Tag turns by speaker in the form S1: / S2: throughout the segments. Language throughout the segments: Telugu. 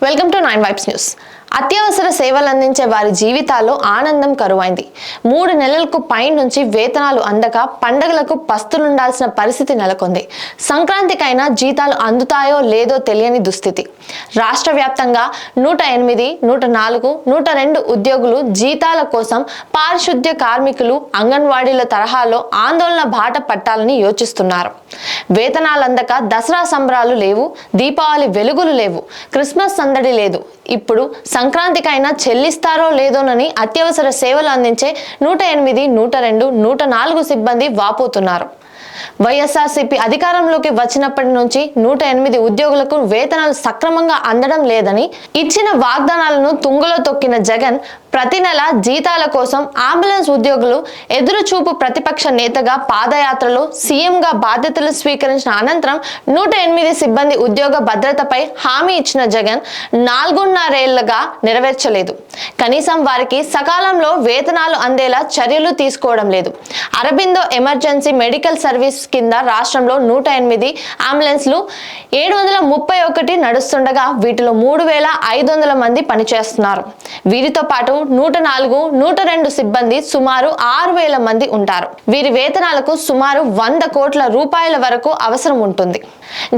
S1: Welcome to 9 vibes news. అత్యవసర సేవలు అందించే వారి జీవితాల్లో ఆనందం కరువైంది. 3 నెలలకు పై నుంచి వేతనాలు అందక పండగలకు పస్తులుండాల్సిన పరిస్థితి నెలకొంది. సంక్రాంతికైనా జీతాలు అందుతాయో లేదో తెలియని దుస్థితి. రాష్ట్ర వ్యాప్తంగా 108, 104, 102 ఉద్యోగులు జీతాల కోసం పారిశుద్ధ్య కార్మికులు అంగన్వాడీల తరహాలో ఆందోళన బాట పట్టాలని యోచిస్తున్నారు. వేతనాలు అందక దసరా సంబరాలు లేవు, దీపావళి వెలుగులు లేవు, క్రిస్మస్ సందడి లేదు. ఇప్పుడు సంక్రాంతికైనా చెల్లిస్తారో లేదోనని అత్యవసర సేవలు అందించే 108, 102, 104 సిబ్బంది వాపోతున్నారు. వైఎస్ఆర్సీపీ అధికారంలోకి వచ్చినప్పటి నుంచి 108 ఉద్యోగులకు వేతనాలు సక్రమంగా అందడం లేదని, ఇచ్చిన వాగ్దానాలను తుంగలో తొక్కిన జగన్ ప్రతి నెల జీతాల కోసం అంబులెన్స్ ఉద్యోగులు ఎదురుచూపు ప్రతిపక్ష నేతగా పాదయాత్రలో సీఎంగా బాధ్యతలు స్వీకరించిన అనంతరం 108 సిబ్బంది ఉద్యోగ భద్రతపై హామీ ఇచ్చిన జగన్ 4.5 ఏళ్లుగా నెరవేర్చలేదు. కనీసం వారికి సకాలంలో వేతనాలు అందేలా చర్యలు తీసుకోవడం లేదు. అరబిందో ఎమర్జెన్సీ మెడికల్ సర్వీస్ కింద రాష్ట్రంలో 108 అంబులెన్స్లు 731 నడుస్తుండగా వీటిలో 3,500 మంది పనిచేస్తున్నారు. వీరితో పాటు 104, 102 సిబ్బంది సుమారు 6,000 మంది ఉంటారు. వీరి వేతనాలకు సుమారు 100 కోట్ల రూపాయల వరకు అవసరం ఉంటుంది.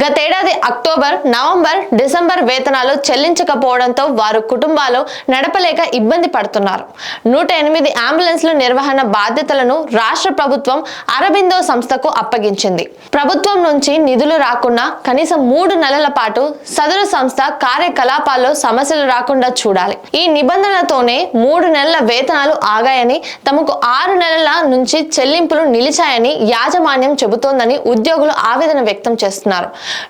S1: గతేడాది అక్టోబర్, నవంబర్, డిసెంబర్ వేతనాలు చెల్లించకపోవడంతో వారు కుటుంబాలు నడపలేక ఇబ్బంది పడుతున్నారు. 108 అంబులెన్స్ల నిర్వహణ బాధ్యతలను రాష్ట్ర ప్రభుత్వం అరబిందో సంస్థకు అప్పగించింది. ప్రభుత్వం నుంచి నిధులు రాకుండా కనీసం 3 నెలల పాటు సదరు సంస్థ కార్యకలాపాల్లో సమస్యలు రాకుండా చూడాలి. ఈ నిబంధనలతోనే 3 నెలల వేతనాలు ఆగాయని, తమకు 6 నెలల నుంచి చెల్లింపులు నిలిచాయని యాజమాన్యం చెబుతోందని ఉద్యోగులు ఆవేదన వ్యక్తం చేస్తున్నారు.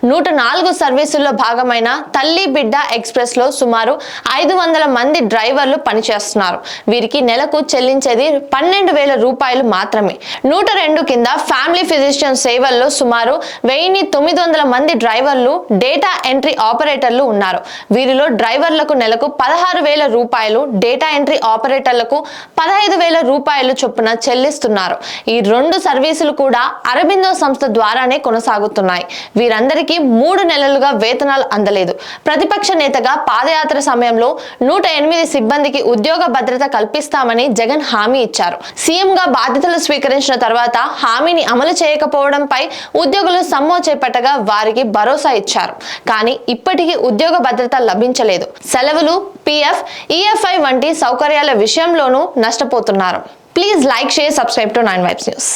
S1: 104 సర్వీసుల్లో భాగమైన తల్లి బిడ్డ ఎక్స్ప్రెస్ లో సుమారు 500 మంది డ్రైవర్లు పనిచేస్తున్నారు. వీరికి నెలకు చెల్లించేది 12,000 రూపాయలు మాత్రమే. 102 కింద ఫ్యామిలీ ఫిజిషియన్ సేవల్లో సుమారు 1,900 మంది డ్రైవర్లు, డేటా ఎంట్రీ ఆపరేటర్లు ఉన్నారు. వీరిలో డ్రైవర్లకు నెలకు 16,000 రూపాయలు, డేటా ఎంట్రీ ఆపరేటర్లకు 15,000 రూపాయలు చొప్పున చెల్లిస్తున్నారు. ఈ 2 సర్వీసులు కూడా అరబిందో సంస్థ ద్వారానే కొనసాగుతున్నాయి. వీరందరికీ 3 నెలలుగా వేతనాలు అందలేదు. ప్రతిపక్ష నేతగా పాదయాత్ర సమయంలో 108 సిబ్బందికి ఉద్యోగ భద్రత కల్పిస్తామని జగన్ హామీ ఇచ్చారు. సీఎంగా బాధ్యతలు స్వీకరించిన తర్వాత హామీని అమలు చేయకపోవడంపై ఉద్యోగులు సమ్మె చేపట్టగా వారికి భరోసా ఇచ్చారు. కానీ ఇప్పటికీ ఉద్యోగ భద్రత లభించలేదు. సెలవులు, పిఎఫ్, ఈఎఫ్ఐ వంటి సౌకర్యాల విషయంలోనూ నష్టపోతున్నారు. Please like, share, subscribe to 9 vibes news.